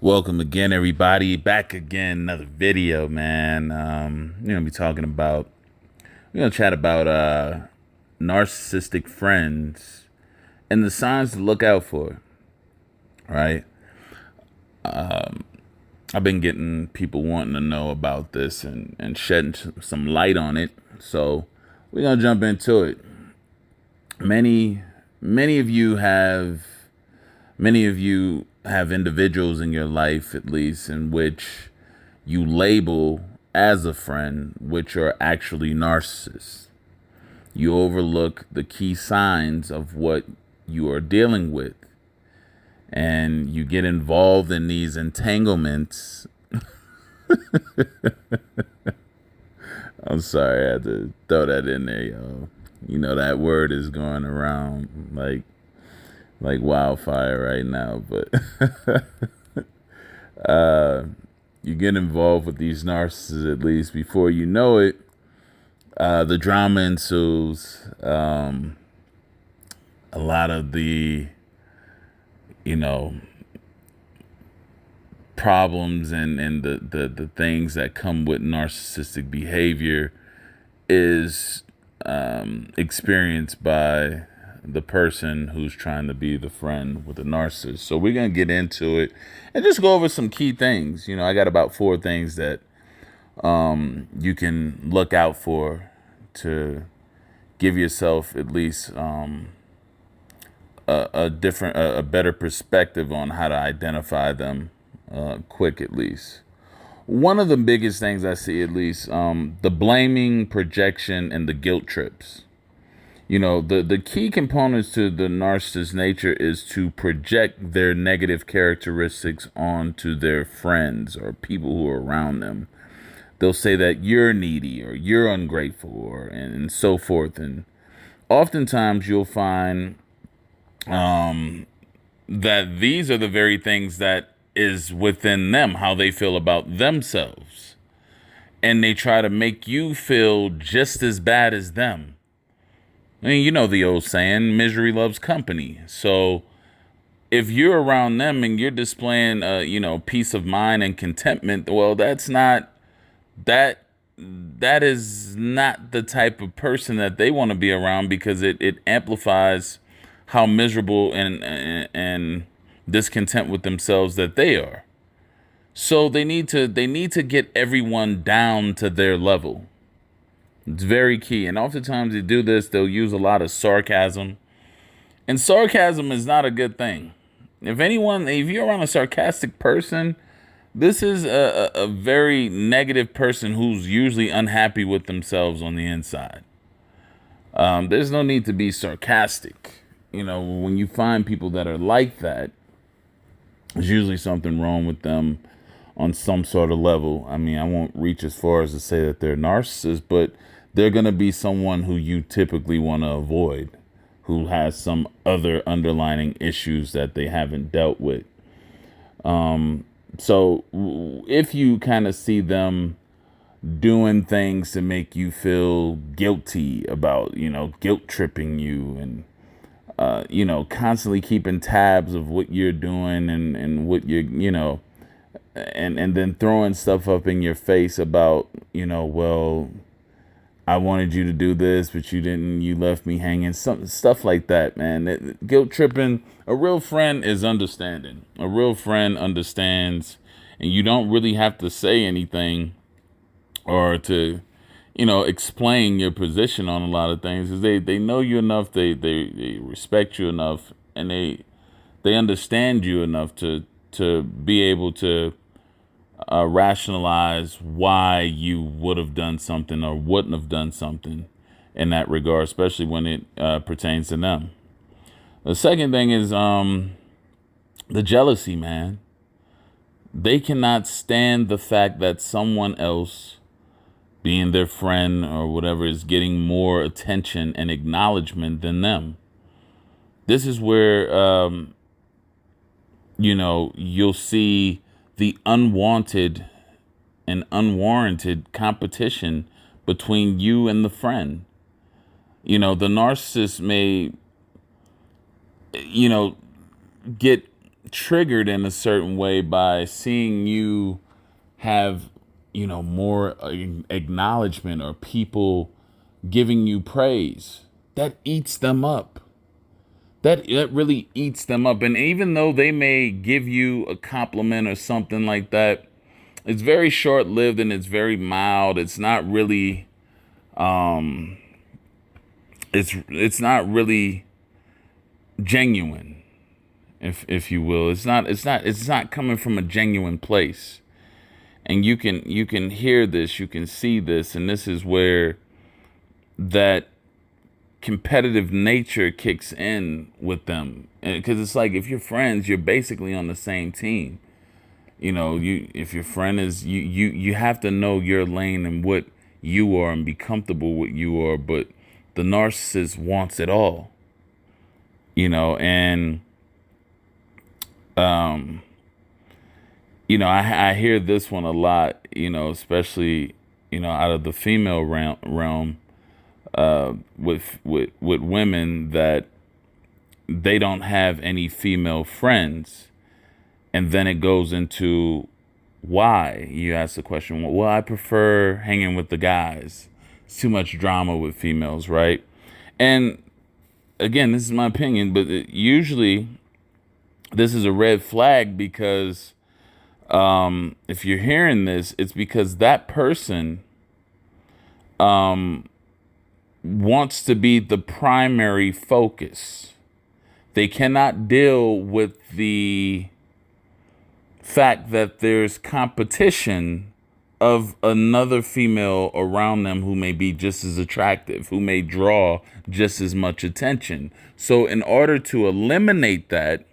Welcome again, everybody. Back again, another video, man. We're gonna chat about narcissistic friends and the signs to look out for. Right? I've been getting people wanting to know about this and shedding some light on it. So we're gonna jump into it. Many, many of you have Many of you have individuals in your life, at least, in which you label as a friend, which are actually narcissists. You overlook the key signs of what you are dealing with, and you get involved in these entanglements. I'm sorry, I had to throw that in there, yo. You know that word is going around like wildfire right now, but you get involved with these narcissists, at least before you know it, the drama ensues. A lot of the, you know, problems and the things that come with narcissistic behavior is experienced by the person who's trying to be the friend with the narcissist. So we're going to get into it and just go over some key things. You know, I got about 4 things that you can look out for to give yourself at least a better perspective on how to identify them quick, at least. One of the biggest things I see, at least, the blaming, projection, and the guilt trips. You know, the key components to the narcissist nature is to project their negative characteristics onto their friends or people who are around them. They'll say that you're needy or you're ungrateful or and so forth. And oftentimes you'll find that these are the very things that is within them, how they feel about themselves. And they try to make you feel just as bad as them. I mean, you know the old saying, misery loves company. So if you're around them and you're displaying, peace of mind and contentment, well, that is not the type of person that they want to be around, because it amplifies how miserable and discontent with themselves that they are. So they need to get everyone down to their level. It's very key. And oftentimes they do this, they'll use a lot of sarcasm. And sarcasm is not a good thing. If you're around a sarcastic person, this is a very negative person who's usually unhappy with themselves on the inside. There's no need to be sarcastic. You know, when you find people that are like that, there's usually something wrong with them on some sort of level. I mean, I won't reach as far as to say that they're narcissists, but they're going to be someone who you typically want to avoid, who has some other underlying issues that they haven't dealt with. So if you kind of see them doing things to make you feel guilty about, guilt tripping you and, constantly keeping tabs of what you're doing and what you're, and then throwing stuff up in your face about, well, I wanted you to do this, but you didn't. You left me hanging. Some stuff like that, man. Guilt tripping. A real friend is understanding. A real friend understands, and you don't really have to say anything or to, explain your position on a lot of things. Because they know you enough. They respect you enough, and they understand you enough to be able to rationalize why you would have done something or wouldn't have done something in that regard, especially when it pertains to them. The second thing is the jealousy, man. They cannot stand the fact that someone else, being their friend or whatever, is getting more attention and acknowledgement than them. This is where, you'll see the unwanted and unwarranted competition between you and the friend. The narcissist may, get triggered in a certain way by seeing you have, more acknowledgement or people giving you praise. That eats them up. That really eats them up. And even though they may give you a compliment or something like that, it's very short lived and it's very mild. It's not really it's not really genuine, if you will. It's not coming from a genuine place. And you can hear this, you can see this, and this is where that competitive nature kicks in with them. Because it's like, if you're friends, you're basically on the same team. If your friend is, you have to know your lane and what you are and be comfortable with you are. But the narcissist wants it all. And I hear this one a lot, especially, out of the female realm, with women, that they don't have any female friends. And then it goes into why. You ask the question, well, I prefer hanging with the guys. It's too much drama with females, right? And again, this is my opinion, but usually this is a red flag, because if you're hearing this, it's because that person wants to be the primary focus. They cannot deal with the fact that there's competition of another female around them who may be just as attractive, who may draw just as much attention. So in order to eliminate that,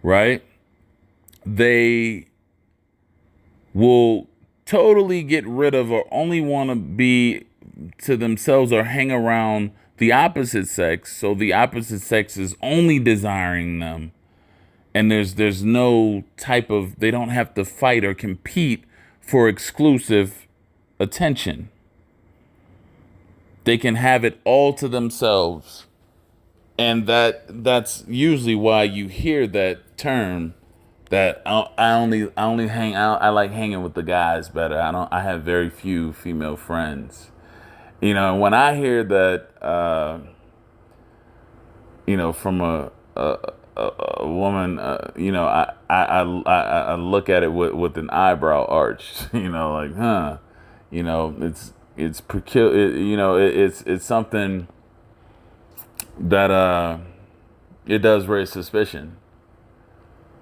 right, they will totally get rid of or only want to be to themselves or hang around the opposite sex. So the opposite sex is only desiring them. And there's no type of, they don't have to fight or compete for exclusive attention. They can have it all to themselves. And that's usually why you hear that term, that I only hang out. I like hanging with the guys better. I have very few female friends. When I hear that, from a woman, I look at it with an eyebrow arch, like, it's peculiar, it's something that it does raise suspicion,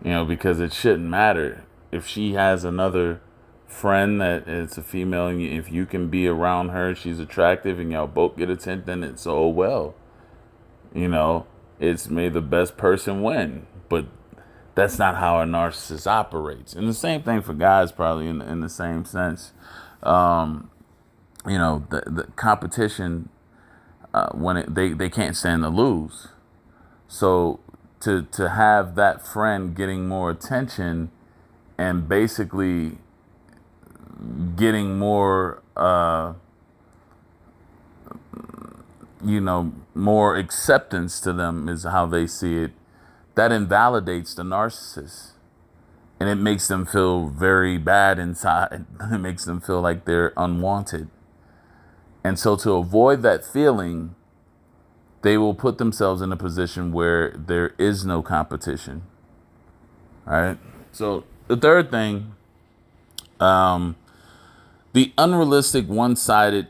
because it shouldn't matter if she has another friend that it's a female, and if you can be around her, she's attractive, and y'all both get attention, then it's all well. It's may the best person win, but that's not how a narcissist operates. And the same thing for guys, probably in the same sense. The competition, when they can't stand to lose. So to have that friend getting more attention and basically getting more, more acceptance to them is how they see it. That invalidates the narcissist. And it makes them feel very bad inside. It makes them feel like they're unwanted. And so to avoid that feeling, they will put themselves in a position where there is no competition. All right. So the third thing, the unrealistic, one-sided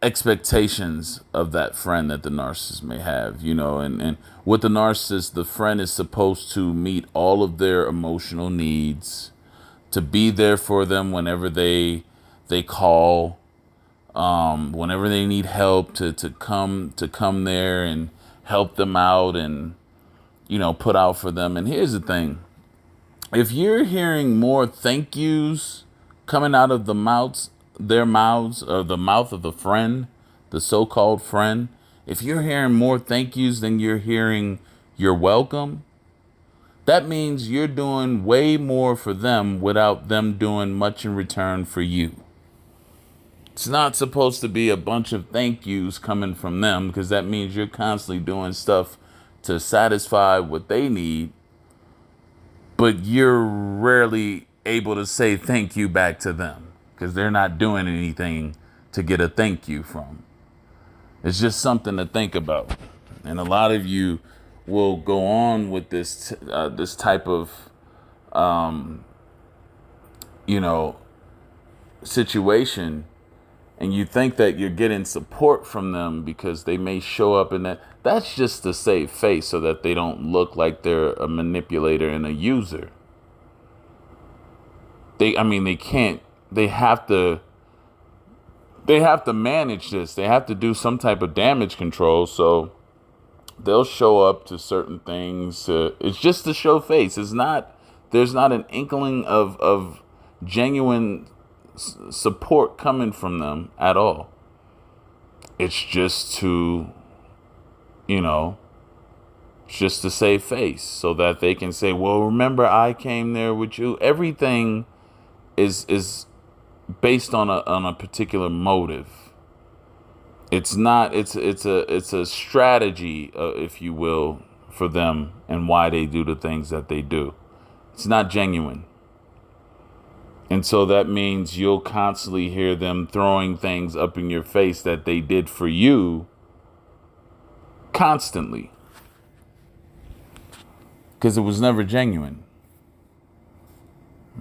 expectations of that friend that the narcissist may have, and with the narcissist, the friend is supposed to meet all of their emotional needs, to be there for them whenever they call, whenever they need help, to come there and help them out and, put out for them. And here's the thing. If you're hearing more thank yous coming out of their mouths, or the mouth of the friend, the so-called friend, if you're hearing more thank yous than you're hearing you're welcome, that means you're doing way more for them without them doing much in return for you. It's not supposed to be a bunch of thank yous coming from them, because that means you're constantly doing stuff to satisfy what they need, but you're rarely able to say thank you back to them because they're not doing anything to get a thank you from. It's just something to think about. And a lot of you will go on with this this type of situation, and you think that you're getting support from them because they may show up in that. That's just to save face so that they don't look like they're a manipulator and a user. They can't. They have to manage this. They have to do some type of damage control. So they'll show up to certain things. It's just to show face. There's not an inkling of genuine support coming from them at all. It's just to, just to save face so that they can say, well, remember I came there with you. Everything is based on a particular motive. It's not. It's a strategy, if you will, for them and why they do the things that they do. It's not genuine. And so that means you'll constantly hear them throwing things up in your face that they did for you constantly. Because it was never genuine.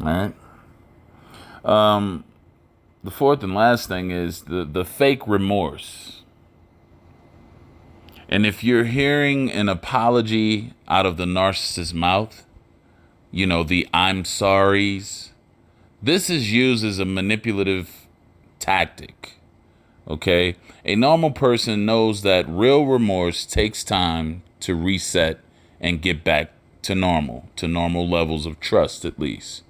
All right. The fourth and last thing is the fake remorse. And if you're hearing an apology out of the narcissist's mouth, the I'm sorries, this is used as a manipulative tactic. Okay? A normal person knows that real remorse takes time to reset and get back to normal levels of trust, at least.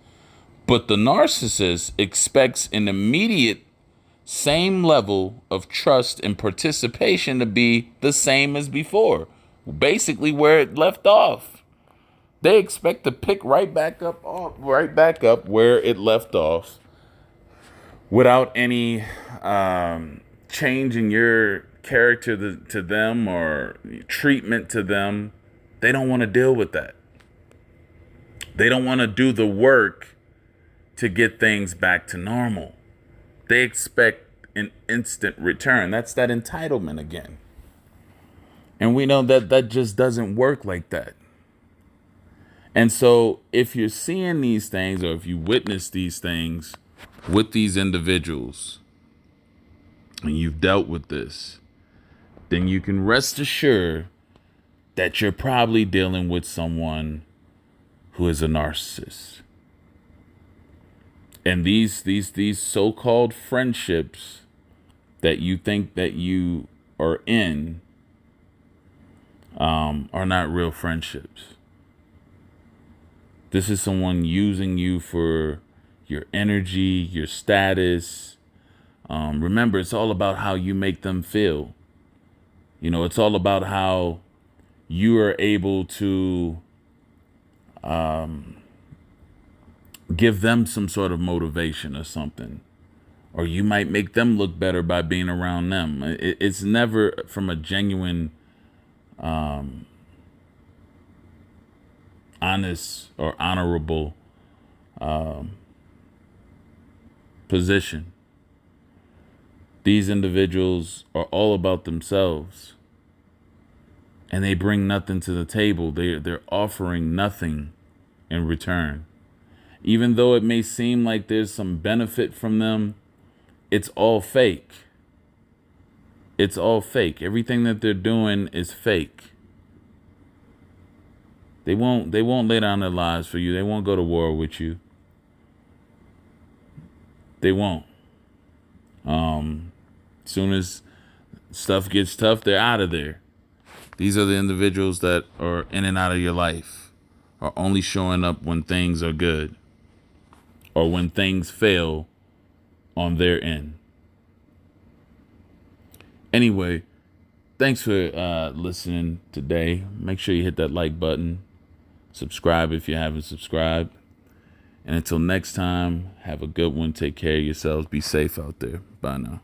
But the narcissist expects an immediate same level of trust and participation to be the same as before, basically where it left off. They expect to pick right back up where it left off without any change in your character to them or treatment to them. They don't want to deal with that. They don't want to do the work to get things back to normal. They expect an instant return. That's that entitlement again. And we know that just doesn't work like that. And so if you're seeing these things, or if you witness these things with these individuals, and you've dealt with this, then you can rest assured that you're probably dealing with someone who is a narcissist. And these so-called friendships that you think that you are in are not real friendships. This is someone using you for your energy, your status. Remember, it's all about how you make them feel. It's all about how you are able to give them some sort of motivation or something. Or you might make them look better by being around them. It's never from a genuine, honest or honorable position. These individuals are all about themselves, and they bring nothing to the table. They're offering nothing in return. Even though it may seem like there's some benefit from them, it's all fake. It's all fake. Everything that they're doing is fake. They won't lay down their lives for you. They won't go to war with you. They won't. Soon as stuff gets tough, they're out of there. These are the individuals that are in and out of your life, are only showing up when things are good or when things fail on their end. Anyway, thanks for listening today. Make sure you hit that like button. Subscribe if you haven't subscribed. And until next time, have a good one. Take care of yourselves. Be safe out there. Bye now.